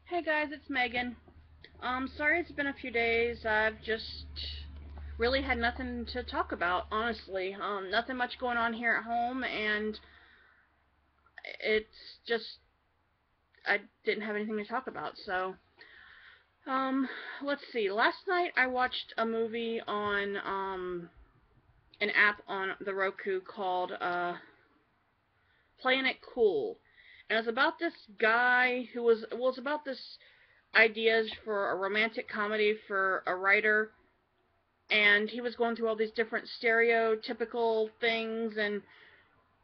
Hey guys, it's Megan. Sorry it's been a few days. I've just really had nothing to talk about, honestly. Nothing much going on here at home, and it's just I didn't have anything to talk about. Um, let's see. Last night I watched a movie on an app on the Roku called Playing It Cool, and it's about this guy who it's about this ideas for a romantic comedy for a writer, and he was going through all these different stereotypical things, and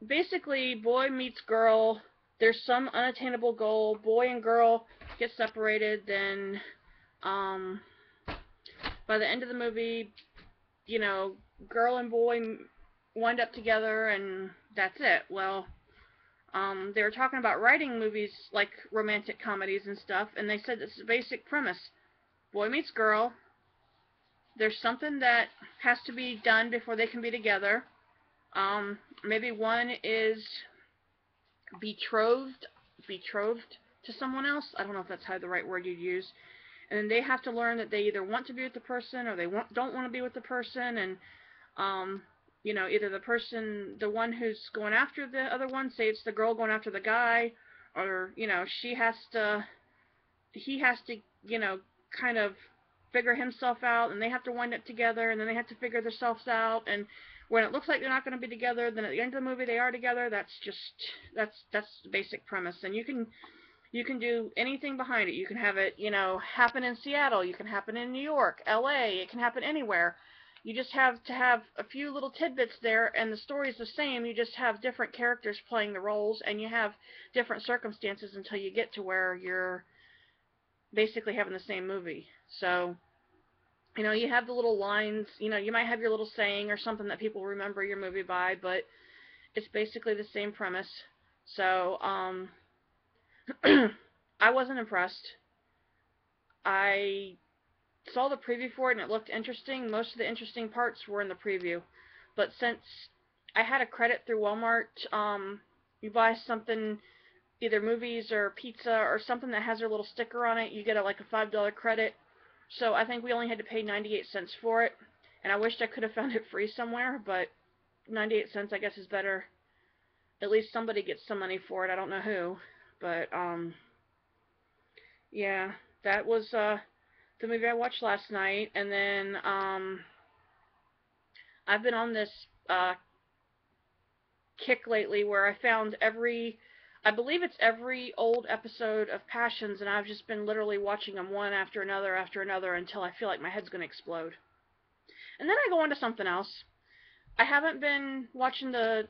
basically boy meets girl, there's some unattainable goal, boy and girl get separated, then um by the end of the movie, you know, girl and boy wind up together, and that's it. Well, they were talking about writing movies like romantic comedies and stuff, and they said it's a basic premise: boy meets girl, there's something that has to be done before they can be together. Maybe one is betrothed, betrothed to someone else. I don't know if that's how the right word you'd use. And then they have to learn that they either want to be with the person or don't want to be with the person. And um, either the person, the one who's going after the other one, say it's the girl going after the guy, or she has to, he has to, kind of figure himself out, and they have to wind up together, and then they have to figure themselves out, and when it looks like they're not going to be together, then at the end of the movie they are together. That's the basic premise, and you can do anything behind it. You can have it, happen in Seattle, you can happen in New York, L.A., it can happen anywhere. You just have to have a few little tidbits there, and the story's the same. You just have different characters playing the roles, and you have different circumstances until you get to where you're basically having the same movie. So, you have the little lines, you might have your little saying or something that people remember your movie by, but it's basically the same premise. So, I wasn't impressed. I saw the preview for it and it looked interesting. Most of the interesting parts were in the preview. But since I had a credit through Walmart, you buy something, either movies or pizza or something that has their little sticker on it, you get like a $5 credit. So I think we only had to pay 98 cents for it. And I wished I could have found it free somewhere, but 98 cents I guess is better. At least somebody gets some money for it. I don't know who. But yeah, that was the movie I watched last night. And then I've been on this kick lately where I found I believe it's every old episode of Passions, and I've just been literally watching them one after another until I feel like my head's going to explode. And then I go on to something else. I haven't been watching the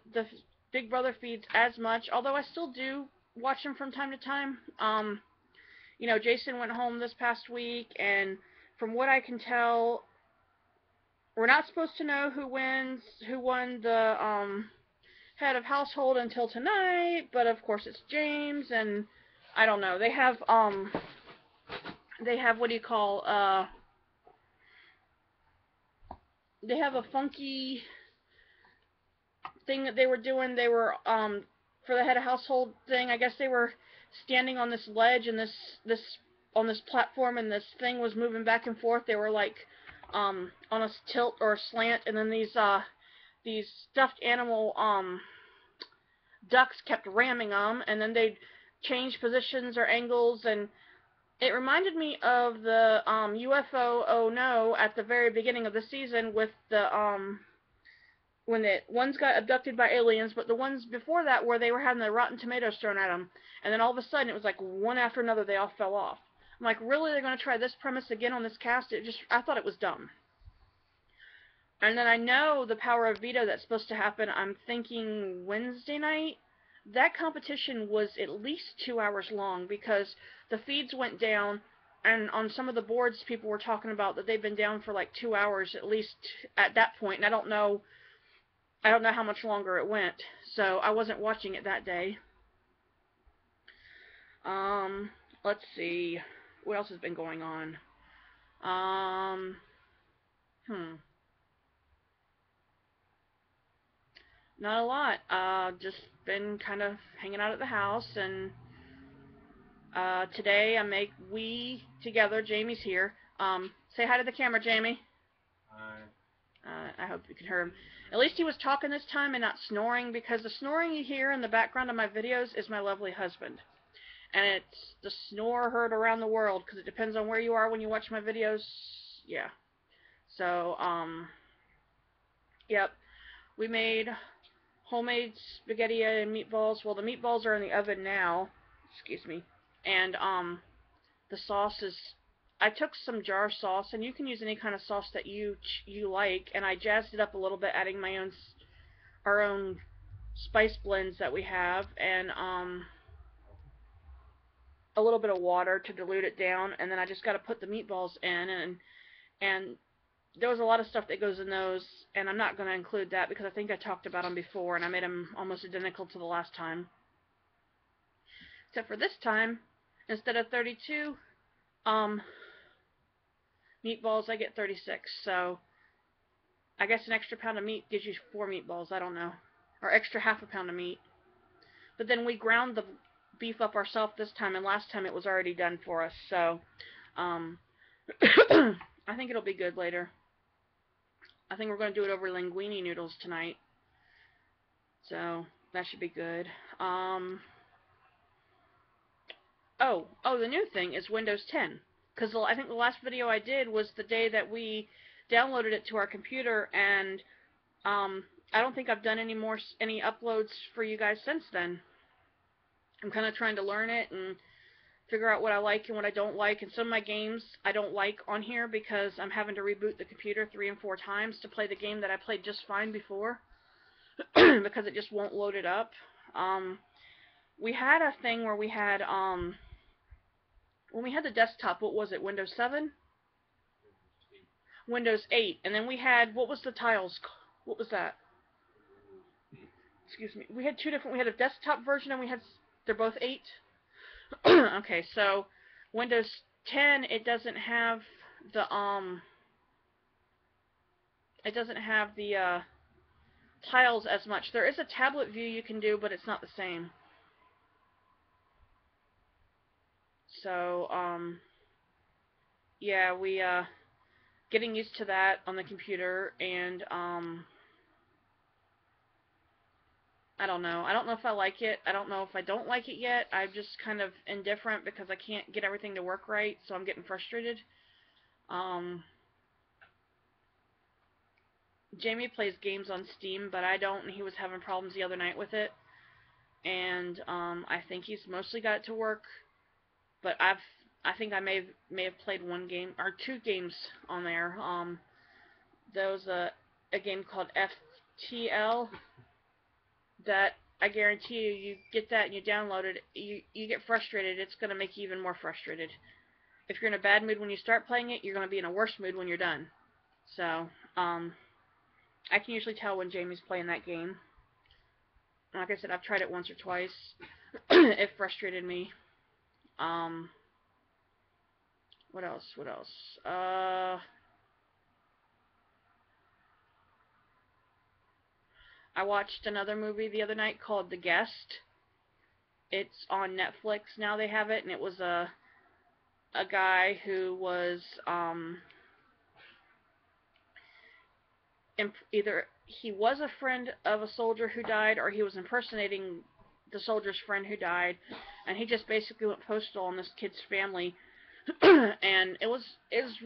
Big Brother feeds as much, although I still do watch them from time to time. Jason went home this past week, and from what I can tell, we're not supposed to know who won the head of household until tonight, but of course it's James, and I don't know. They have what do you call they have a funky thing that they were doing. They were for the head of household thing. I guess they were standing on this ledge and this on this platform, and this thing was moving back and forth. They were like on a tilt or a slant, and then these stuffed animal ducks kept ramming them, and then they'd change positions or angles, and it reminded me of the UFO Oh No at the very beginning of the season with the when the ones got abducted by aliens, but the ones before that where they were having the rotten tomatoes thrown at them, and then all of a sudden it was like one after another they all fell off. I'm like, really? They're gonna try this premise again on this cast? I thought it was dumb. And then I know the Power of Veto that's supposed to happen. I'm thinking Wednesday night. That competition was at least 2 hours long because the feeds went down, and on some of the boards, people were talking about that they've been down for like 2 hours at least at that point. And I don't know how much longer it went, so I wasn't watching it that day. Um, let's see, what else has been going on? Um, hmm, Not a lot. Just been kind of hanging out at the house, and Today we together, Jamie's here. Say hi to the camera, Jamie. I hope you can hear him. At least he was talking this time and not snoring, because the snoring you hear in the background of my videos is my lovely husband. And it's the snore heard around the world, because it depends on where you are when you watch my videos. Yeah. So, yep. We made homemade spaghetti and meatballs. Well, the meatballs are in the oven now. Excuse me. And, the sauce is... I took some jar sauce, and you can use any kind of sauce that you like, and I jazzed it up a little bit, adding our own spice blends that we have, and a little bit of water to dilute it down, and then I just got to put the meatballs in, and there was a lot of stuff that goes in those, and I'm not going to include that because I think I talked about them before, and I made them almost identical to the last time. Except for this time, instead of 32 meatballs, I get 36. So I guess an extra pound of meat gives you 4 meatballs. I don't know, or extra half a pound of meat. But then we ground the beef up ourselves this time, and last time it was already done for us. So I think it'll be good later. I think we're going to do it over linguine noodles tonight. So that should be good. The new thing is Windows 10. Because I think the last video I did was the day that we downloaded it to our computer, and I don't think I've done any uploads for you guys since then. I'm kind of trying to learn it and figure out what I like and what I don't like. And some of my games I don't like on here because I'm having to reboot the computer 3 and 4 times to play the game that I played just fine before because it just won't load it up. We had a thing where we had when we had the desktop, what was it, Windows 7? Windows 8. And then we had, what was the tiles? What was that? Excuse me. We had two different, we had a desktop version and they're both 8? Okay, so Windows 10, it doesn't have the tiles as much. There is a tablet view you can do, but it's not the same. So, yeah, we, getting used to that on the computer, and, I don't know. I don't know if I like it. I don't know if I don't like it yet. I'm just kind of indifferent because I can't get everything to work right, so I'm getting frustrated. Jamie plays games on Steam, but I don't, and he was having problems the other night with it. And, I think he's mostly got it to work, but I think I may have played 1 game, or 2 games on there. There was a game called FTL that I guarantee you get that and you download it, you get frustrated, it's going to make you even more frustrated. If you're in a bad mood when you start playing it, you're going to be in a worse mood when you're done. So, I can usually tell when Jamie's playing that game. Like I said, I've tried it once or twice. It frustrated me. What else? I watched another movie the other night called The Guest. It's on Netflix now, they have it, and it was a guy who was either he was a friend of a soldier who died, or he was impersonating the soldier's friend who died, and he just basically went postal on this kid's family. And it was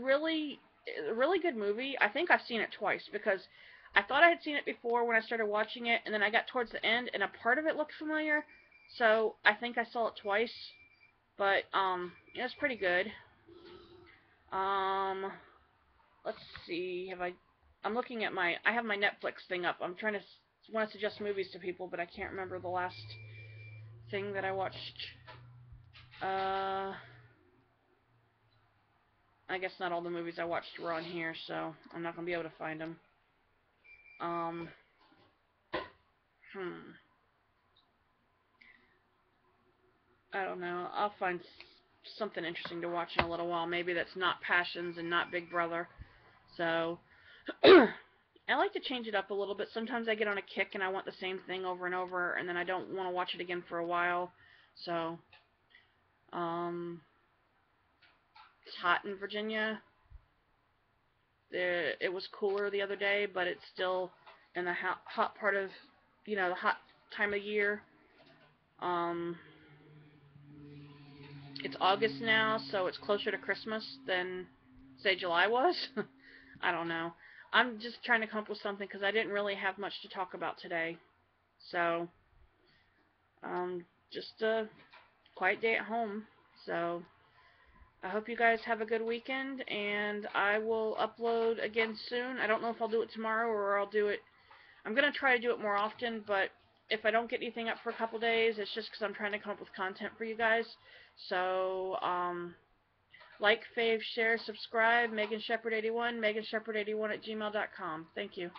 really a really good movie. I think I've seen it twice because I thought I had seen it before when I started watching it, and then I got towards the end and a part of it looked familiar, so I think I saw it twice. But it was pretty good. Let's see. I'm looking at I have my Netflix thing up. I'm trying to want to suggest movies to people, but I can't remember the last thing that I watched. I guess not all the movies I watched were on here, so I'm not going to be able to find them. I don't know. I'll find something interesting to watch in a little while. Maybe that's not Passions and not Big Brother. So, I like to change it up a little bit. Sometimes I get on a kick and I want the same thing over and over, and then I don't want to watch it again for a while. So, It's hot in Virginia. It was cooler the other day, but it's still in the hot part of, the hot time of year. Um, it's August now, so it's closer to Christmas than, say, July was. I don't know. I'm just trying to come up with something because I didn't really have much to talk about today. So, just a quiet day at home. So, I hope you guys have a good weekend, and I will upload again soon. I don't know if I'll do it tomorrow or I'll do it. I'm going to try to do it more often, but if I don't get anything up for a couple days, it's just because I'm trying to come up with content for you guys. So, like, fave, share, subscribe, Megan Shepherd 81, meganshepard81 at gmail.com. Thank you.